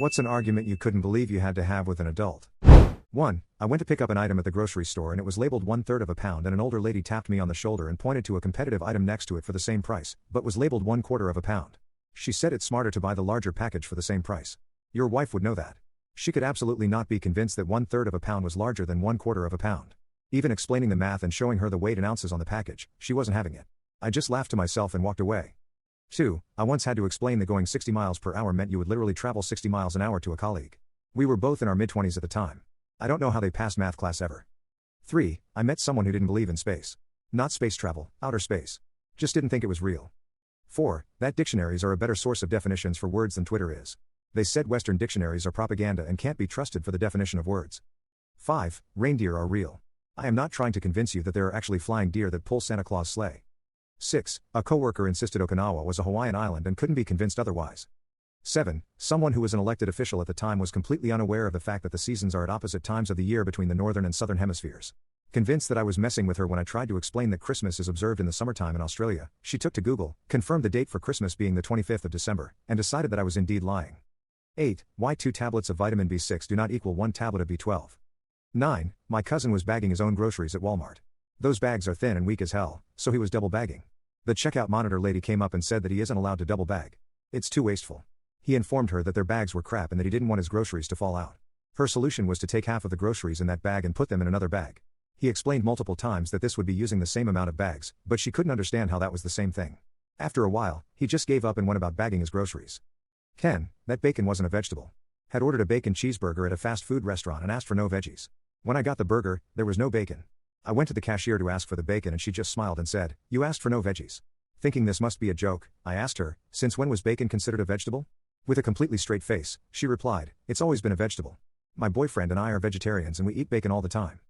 What's an argument you couldn't believe you had to have with an adult? 1. I went to pick up an item at the grocery store and it was labeled 1/3 of a pound and an older lady tapped me on the shoulder and pointed to a competitive item next to it for the same price, but was labeled 1/4 of a pound. She said it's smarter to buy the larger package for the same price. Your wife would know that. She could absolutely not be convinced that 1/3 of a pound was larger than 1/4 of a pound. Even explaining the math and showing her the weight and ounces on the package, she wasn't having it. I just laughed to myself and walked away. 2. I once had to explain that going 60 miles per hour meant you would literally travel 60 miles an hour to a colleague. We were both in our mid-20s at the time. I don't know how they passed math class ever. 3. I met someone who didn't believe in space. Not space travel, outer space. Just didn't think it was real. 4. That dictionaries are a better source of definitions for words than Twitter is. They said Western dictionaries are propaganda and can't be trusted for the definition of words. 5. Reindeer are real. I am not trying to convince you that there are actually flying deer that pull Santa Claus sleigh. 6. A coworker insisted Okinawa was a Hawaiian island and couldn't be convinced otherwise. 7. Someone who was an elected official at the time was completely unaware of the fact that the seasons are at opposite times of the year between the northern and southern hemispheres. Convinced that I was messing with her when I tried to explain that Christmas is observed in the summertime in Australia, she took to Google, confirmed the date for Christmas being the 25th of December, and decided that I was indeed lying. 8. Why 2 tablets of vitamin B6 do not equal 1 tablet of B12. 9. My cousin was bagging his own groceries at Walmart. Those bags are thin and weak as hell, so he was double bagging. The checkout monitor lady came up and said that he isn't allowed to double bag. It's too wasteful. He informed her that their bags were crap and that he didn't want his groceries to fall out. Her solution was to take half of the groceries in that bag and put them in another bag. He explained multiple times that this would be using the same amount of bags, but she couldn't understand how that was the same thing. After a while, he just gave up and went about bagging his groceries. 10. That bacon wasn't a vegetable. Had ordered a bacon cheeseburger at a fast food restaurant and asked for no veggies. When I got the burger, there was no bacon. I went to the cashier to ask for the bacon and she just smiled and said, "You asked for no veggies." Thinking this must be a joke, I asked her, "Since when was bacon considered a vegetable?" With a completely straight face, she replied, "It's always been a vegetable. My boyfriend and I are vegetarians and we eat bacon all the time."